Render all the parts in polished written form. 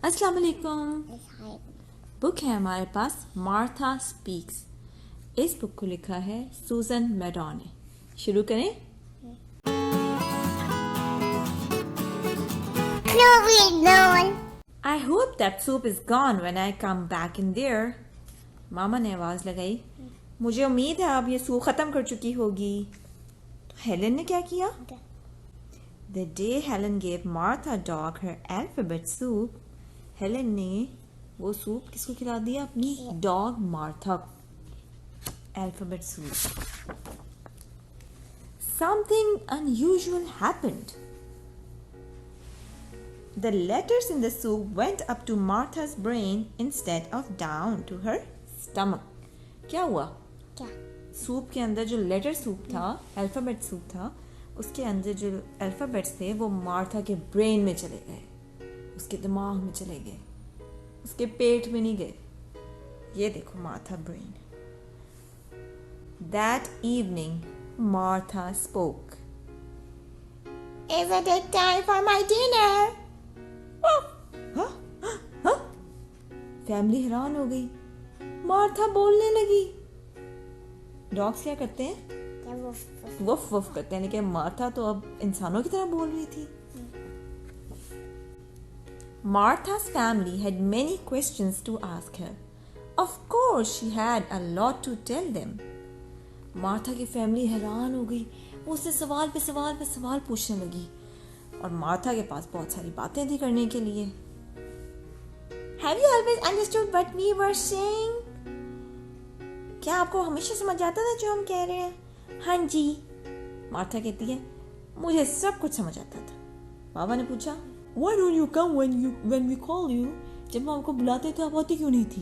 अस्सलाम वालेकुम। बुक है हमारे पास मार्था स्पीक्स। इस बुक को लिखा है सूजन मैडॉन ने। शुरू करें। I hope that soup is gone when I come back in there. मामा ने आवाज लगाई। मुझे उम्मीद है अब ये सूप खत्म कर चुकी होगी। तो हेलन ने क्या किया? The day Helen gave Martha dog her alphabet soup, Helen ने वो सूप किसको खिला दिया? अपनी डॉग मार्था को। Alphabet soup. Something unusual happened. The letters in the soup went up to Martha's brain instead of down to her stomach. क्या हुआ? क्या? सूप के अंदर जो लेटर सूप था, अल्फाबेट सूप था, उसके अंदर जो अल्फाबेट्स थे वो मार्था के ब्रेन में चले गए, उसके दिमाग में चले गए, उसके पेट में नहीं गए। ये देखो Martha brain. That evening, Martha spoke. Isn't it time for my dinner? हाँ? फैमिली हैरान हो गई। मार्था बोलने लगी। डॉग्स क्या करते हैं? वुफ वुफ करते हैं, लेकिन मार्था तो अब इंसानों की तरह बोल रही थी। Martha's family had many questions to ask her. Of course, she had a lot to tell them. Martha की फैमिली हैरान हो गई। वो उससे सवाल पे सवाल पूछने लगी और मार्था के पास बहुत सारी बातें थी करने के लिए। Have you always understood what we were saying? क्या आपको हमेशा समझ आता था जो हम कह रहे हैं? हाँ जी, मार्था कहती है, मुझे सब कुछ समझ आता था। बाबा ने पूछा, Why don't you come when we call you? जब हम आपको बुलाते थे आप आती क्यों नहीं थी?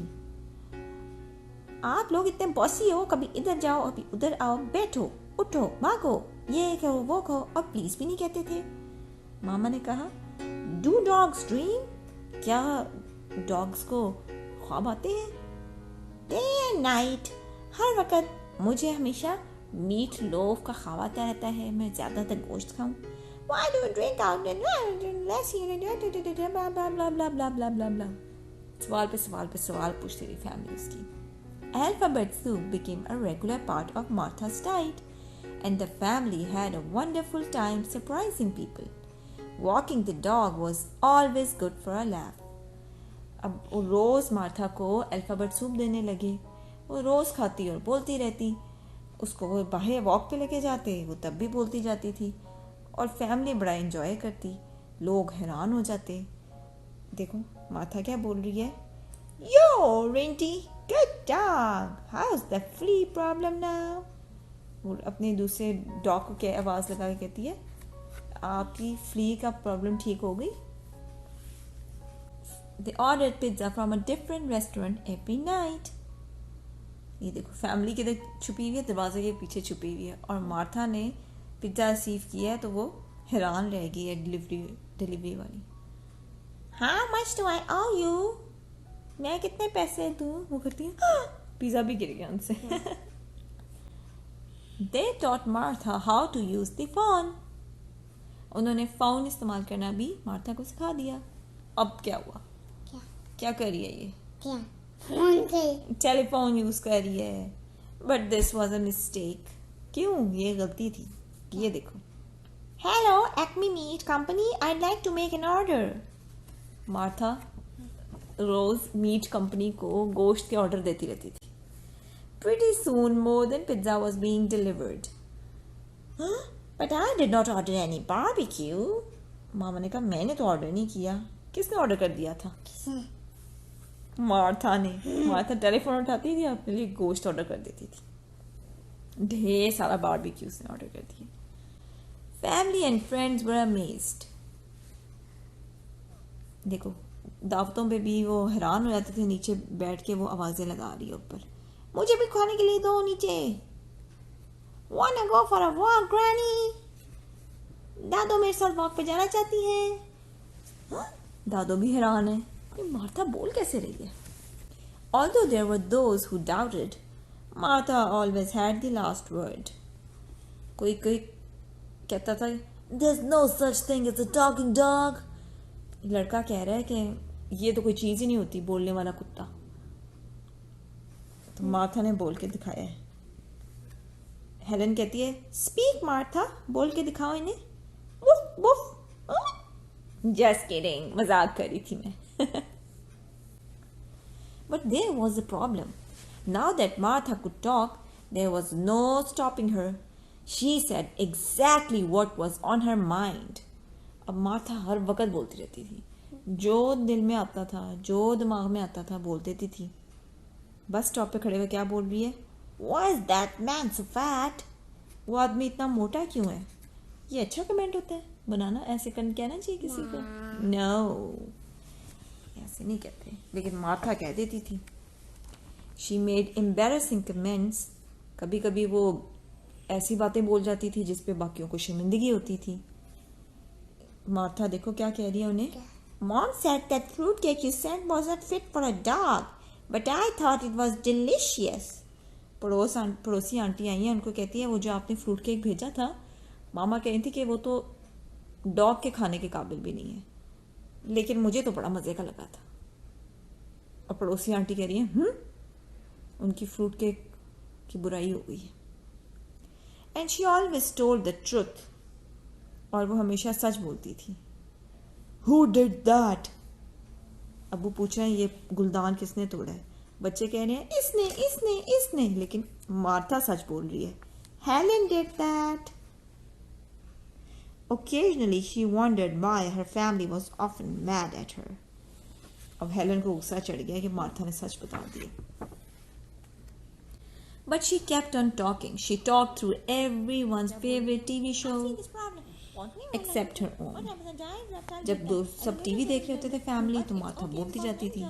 आप लोग इतने बॉसी हो, कभी इधर जाओ कभी उधर आओ, बैठो उठो भागो, ये कहो वो कहो, और प्लीज भी नहीं कहते थे। मामा ने कहा, Do dogs dream? क्या डॉग्स को ख्वाब आते हैं? Day and night, हर वक्त मुझे हमेशा मीट लोफ का ख्वाब आता रहता है, मैं ज्यादातर गोश्त खाऊं। Why do you drink out and less blah blah blah blah blah blah blah blah. सवाल पे सवाल पूछती रही फैमिली उसकी। Alphabet soup became a regular part of Martha's diet, and the family had a wonderful time surprising people. Walking the dog was always good for a laugh. अब वो रोज Martha को alphabet soup देने लगे। वो रोज खाती और बोलती रहती। उसको वो बाहर वॉक पे लेके जाते, वो तब भी बोलती जाती थी और फैमिली बड़ा एंजॉय करती। लोग हैरान हो जाते। देखो मार्था क्या बोल रही है? Yo, Rinty, good dog. How's the flea problem now? वो अपने दूसरे डॉग को क्या आवाज लगा के कहती है, आपकी फ्ली का प्रॉब्लम ठीक हो गई? They ordered pizza from a different restaurant every night. ये देखो फैमिली किधर छुपी हुई है? दरवाजे के पीछे छुपी हुई है। और मार्था ने पिज्जा रिसीव किया है तो वो हैरान रह गई है डिलीवरी वाली। How much do I owe you? मैं कितने पैसे दूं? वो करती है, पिज्जा भी गिर गया उनसे। They taught Martha how to use the phone. उन्होंने फोन इस्तेमाल करना भी मार्था को सिखा दिया। अब क्या हुआ? क्या कर रही है ये? टेलीफोन यूज कर रही है। But this was a mistake. क्यों? ये गलती थी। ये देखो, hello Acme meat company, I'd like to make an order. Martha Rose meat company को गोश्त के ऑर्डर देती रहती थी। Pretty soon more than pizza was being delivered. But I did not order any barbecue. मामा ने कहा, मैंने तो ऑर्डर नहीं किया। किसने ऑर्डर कर दिया था? मार्था ने। मार्था टेलीफोन उठाती थी, अपने लिए गोश्त ऑर्डर कर देती थी। ढेर सारा बारबेक्यू उसने ऑर्डर कर दिया। Family and friends were amazed. देखो दावतों पे भी वो हैरान हो जाते थे, नीचे बैठ के वो आवाजें लगा रही है ऊपर, मुझे भी खाने के लिए दो नीचे। Wanna go for a walk, Granny? दादो मेरे साथ वॉक पे जाना चाहती है। दादो भी हैरान है, मार्था बोल कैसे रही है? Although there were those who doubted, Martha always had the last word. कोई कहता था, There's no such thing as a talking dog. लड़का कह रहा है कि ये तो कोई चीज़ ही नहीं होती बोलने वाला कुत्ता। तो मार्था ने बोल के दिखाया है। हेलन कहती है स्पीक मार्था, बोल के दिखाओ इन्हें। Woof woof. जस्ट किडिंग, मजाक कर रही थी मैं। But there was a problem. Now that Martha could talk, there was no stopping her. She said exactly what was on her mind. अब मार्था हर वक्त बोलती रहती थी, जो दिल में आता था, जो दिमाग में आता था बोल देती थी। बस स्टॉप पे खड़े हुए क्या बोल रही है? Why is that man so fat? वो आदमी इतना मोटा क्यों है? ये अच्छा कमेंट होता है बनाना, ऐसे कहना चाहिए किसी को? No, ऐसे नहीं कहते, लेकिन मार्था कह देती थी। She made embarrassing comments. कभी कभी वो ऐसी बातें बोल जाती थी जिस पे बाकियों को शर्मिंदगी होती थी। मार्था देखो क्या कह रही है उन्हें। Mom said that fruit cake you sent wasn't fit for a dog, but I thought it was delicious. पड़ोसी आंटी आई हैं, उनको कहती है वो जो आपने फ्रूट केक भेजा था, मामा कह रही थी कि वो तो डॉग के खाने के काबिल भी नहीं है, लेकिन मुझे तो बड़ा मज़े का लगा था। और पड़ोसी आंटी कह रही है उनकी फ्रूट केक की बुराई हो गई है। And she always told the truth, और वो हमेशा सच बोलती थी। Who did that? अबू पूछ रहे हैं ये गुलदान किसने तोड़ा है? बच्चे कह रहे हैं इसने इसने इसने, लेकिन मार्था सच बोल रही है। Helen did that. Occasionally she wondered why her family was often mad at her. अब हेलन को गुस्सा चढ़ गया कि मार्था ने सच बता दिया। But she kept on talking. She talked through everyone's favorite TV show except her own. जब सब टीवी देख रहे होते थे फैमिली, तो मार्था बोलती जाती थी,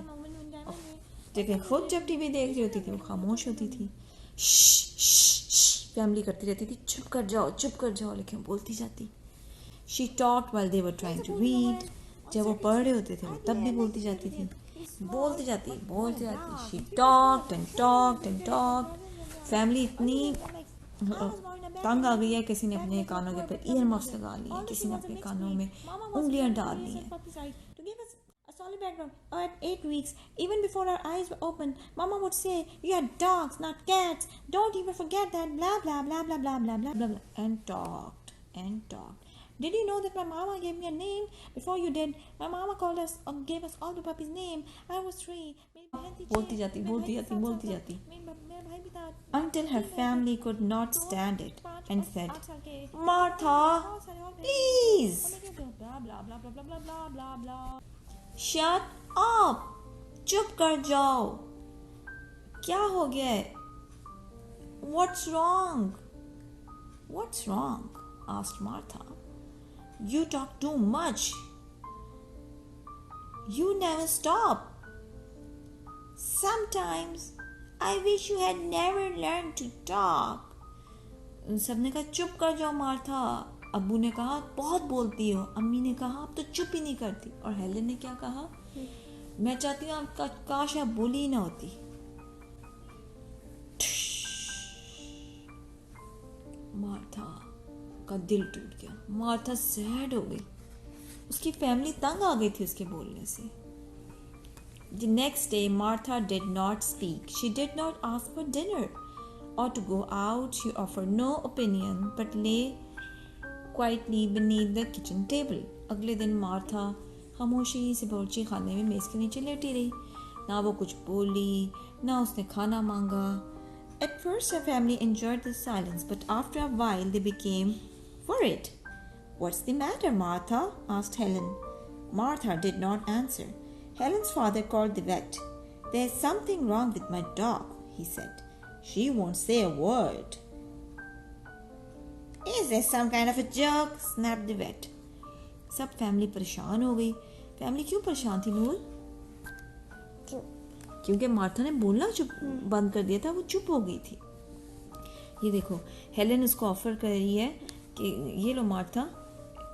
लेकिन खुद जब टीवी देख रही होती थी वो खामोश होती थी। फैमिली करती रहती थी चुप कर जाओ, लेकिन बोलती जाती। She talked while they were trying to read. जब वो पढ़ रहे होते थे वो तब भी बोलती जाती थी, बोलती जाती। She talked and talked and talked. Family इतनी तंग आ गई है, किसी ने अपने कानों के ऊपर ईयर मफ्स लगा लिए, किसी ने अपने कानों में उंगलियां डाल ली हैं। To give us a solid background, at 8 weeks, even before our eyes were open, Mama would say, "You are dogs, not cats. Don't even forget that." Blah blah blah blah blah blah blah blah, and talked and talked. Did you know that my mama gave me a name before you did? My mama called us or gave us all the puppies' name. I was 3. बोलती जाती until her family could not stand it and said, Martha, please shut up, चुप कर जाओ। क्या हो गया है? What's wrong? asked Martha. You talk too much. You never stop. Sometimes I wish you had never learned to talk. सबने कहा चुप कर जाओ मार्था। अब्बू ने कहा बहुत बोलती हो। अम्मी ने कहा अब तो चुप ही नहीं करती। और हेलन ने क्या कहा? मैं चाहती हूँ काश आप बोली ही ना होती। मार्था का दिल टूट गया। मार्था सैड हो गई, उसकी फैमिली तंग आ गई थी उसके बोलने से। The next day Martha did not speak. She did not ask for dinner or to go out. She offered no opinion but lay quietly beneath the kitchen table. अगले दिन मार्था खामोशी से बावर्ची खाने में मेज़ के नीचे लेटी रही। ना वो कुछ बोली, ना उसने खाना मांगा। At first her family enjoyed the silence, but after a while they became worried. What's the matter, Martha? asked Helen. Martha did not answer. Helen's father called the vet. There's something wrong with my dog, he said. She won't say a word. Is this some kind of a joke? snapped the vet. सब family परेशान हो गई। Family क्यों परेशान थी नूर? क्योंकि Martha ने बोलना चुप बंद कर दिया था, वो चुप हो गई थी। ये देखो हेलेन उसको ऑफर कर रही है कि ये लो मार्था,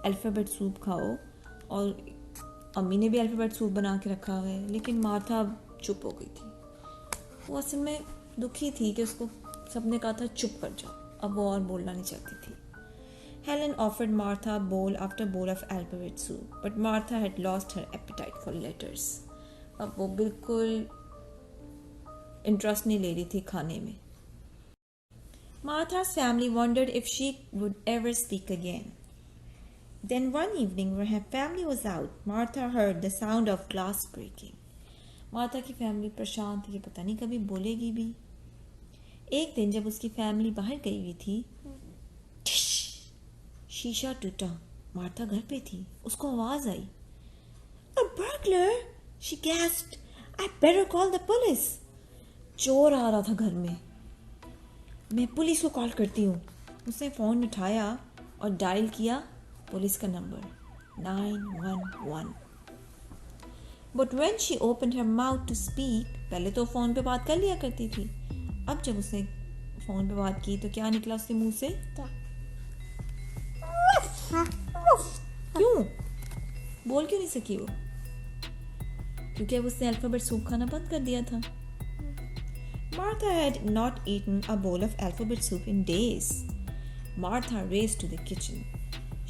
अल्फ़ाबेट सूप खाओ, और अम्मी ने भी अल्फ़ाबेट सूप बना के रखा हुआ है, लेकिन मार्था अब चुप हो गई थी। वो असल में दुखी थी कि उसको सबने कहा था चुप कर जाओ, अब वो और बोलना नहीं चाहती थी। Helen offered Martha bowl after bowl of alphabet soup, but Martha had lost her appetite for letters. अब वो बिल्कुल इंटरेस्ट नहीं ले रही थी खाने में. Martha's family wondered if she would ever speak again. Then one evening when her family was out, Martha heard the sound of glass breaking. Martha की फैमिली परेशान थी कि पता नहीं कभी बोलेगी भी. एक दिन जब उसकी फैमिली बाहर गई हुई थी, शीशा टूटा. मार्था घर पे थी. उसको आवाज आई. A burglar! She gasped. I better call the police. चोर आ रहा था घर में. मैं पुलिस को कॉल करती हूँ. उसने फ़ोन उठाया और डायल किया पुलिस का number 911. But when she opened her mouth to speak, पहले तो फ़ोन पे बात कर लिया करती थी. अब जब उसने फ़ोन पे बात की तो क्या निकला उसके मुंह से? क्यों? बोल क्यों नहीं सकी वो? क्योंकि अब उसने अल्फ़ाबेट सूप खाना बंद कर दिया था. Martha had not eaten a bowl of alphabet soup in days. Martha raced to the kitchen.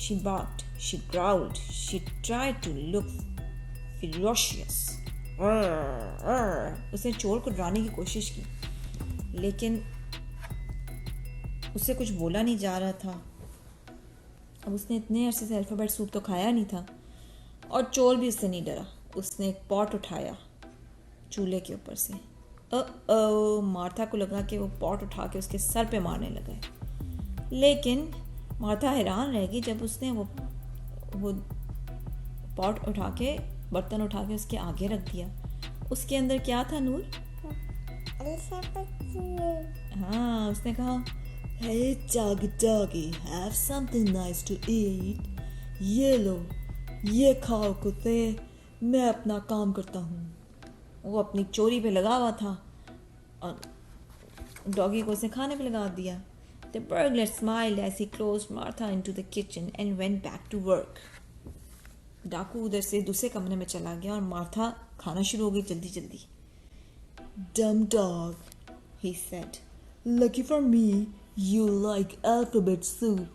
She barked, she growled, she tried to look ferocious. उसने चोर को डराने की कोशिश की, लेकिन उससे कुछ बोला नहीं जा रहा था. अब उसने इतने अरसे से अल्फ़ाबेट सूप तो खाया नहीं था और चोर भी उससे नहीं डरा. उसने एक पॉट उठाया चूल्हे के ऊपर से. मार्था को लगा कि वो पॉट उठा के उसके सर पे मारने लगा है. लेकिन मार्था हैरान रह गई जब उसने वो पॉट उठा के, बर्तन उठा के उसके आगे रख दिया. उसके अंदर क्या था नूर? हाँ, उसने कहा, Hey doggy, have something nice to eat. ये लो, ये खाओ कुत्ते, मैं अपना काम करता हूँ. वो अपनी चोरी पे लगा हुआ था और डॉगी को उसने खाने पे लगा दिया. The burglar smiled as he closed Martha into the kitchen and went back to work. डाकू उधर से दूसरे कमरे में चला गया और मार्था खाना शुरू हो गई जल्दी जल्दी. Dumb dog, he said. Lucky for me, you like alphabet soup.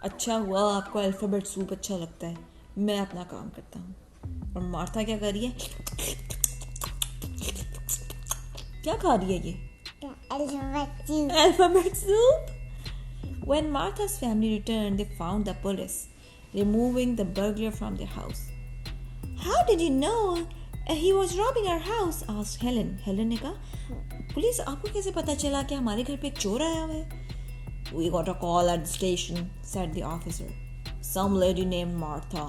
अच्छा हुआ आपको अल्फ़ाबेट सूप अच्छा लगता है. मैं अपना काम करता हूँ. और मार्था क्या कर रही है? क्या खा रही है ये? Alphabet soup. When Martha's family returned, they found the police removing the burglar from their house. How did you know he was robbing our house? asked Helen. Helen ने कहा, पुलिस आपको कैसे पता चला कि हमारे घर पे एक चोर आया हुआ है? We got a call at the station, said the officer. Some lady named Martha.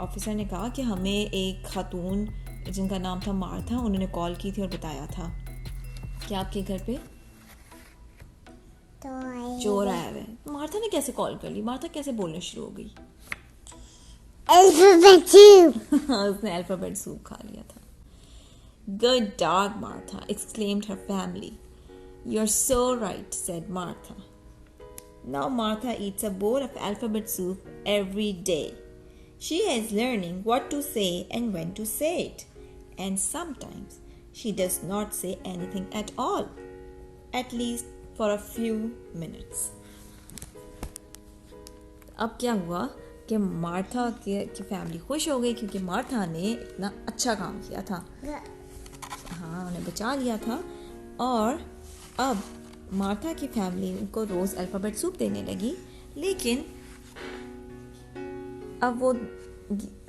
Officer ने कहा कि हमें एक खातून जिनका नाम था मार्था, उन्होंने कॉल की थी और बताया था कि आपके घर पे चोर आया हुआ है. मार्था ने कैसे कॉल कर ली? मार्था कैसे बोलना शुरू हो गई? Alphabet soup. उसने अल्फाबेट सूप खा लिया था. Good dog, Martha, exclaimed her family. You're so right, said Martha. Now Martha eats a bowl of alphabet soup every day. She is learning what to say and when to say it. And sometimes she does not say anything at all. At least for a few minutes. अब क्या हुआ कि Martha की family खुश हो गई क्योंकि Martha ने इतना अच्छा काम किया था. हाँ, उन्हें बचा लिया था. और अब मार्था की फैमिली उनको रोज़ अल्फ़ाबेट सूप देने लगी. लेकिन अब वो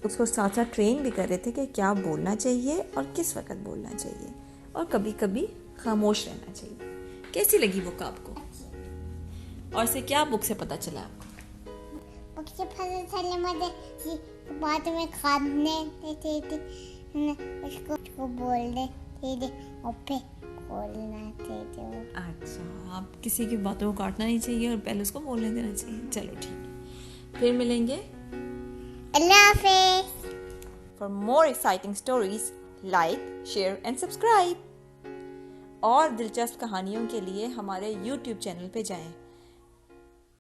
उसको साथ साथ ट्रेन भी कर रहे थे कि क्या बोलना चाहिए और किस वक्त बोलना चाहिए और कभी कभी खामोश रहना चाहिए. कैसी लगी बुक आपको? और इसे क्या बुक से पता चला आपको? बुक से पता चला मुझे बाद में खाने देते थे उसको बोल दे ओपे बोलना चाहिए. अच्छा, आप किसी की बातों को काटना नहीं चाहिए और पहले उसको बोलने देना चाहिए. चलो ठीक है, फिर मिलेंगे. अल्लाह हाफ़िज़. For more exciting stories, like, share and subscribe. और दिलचस्प कहानियों के लिए हमारे YouTube चैनल पे जाएं.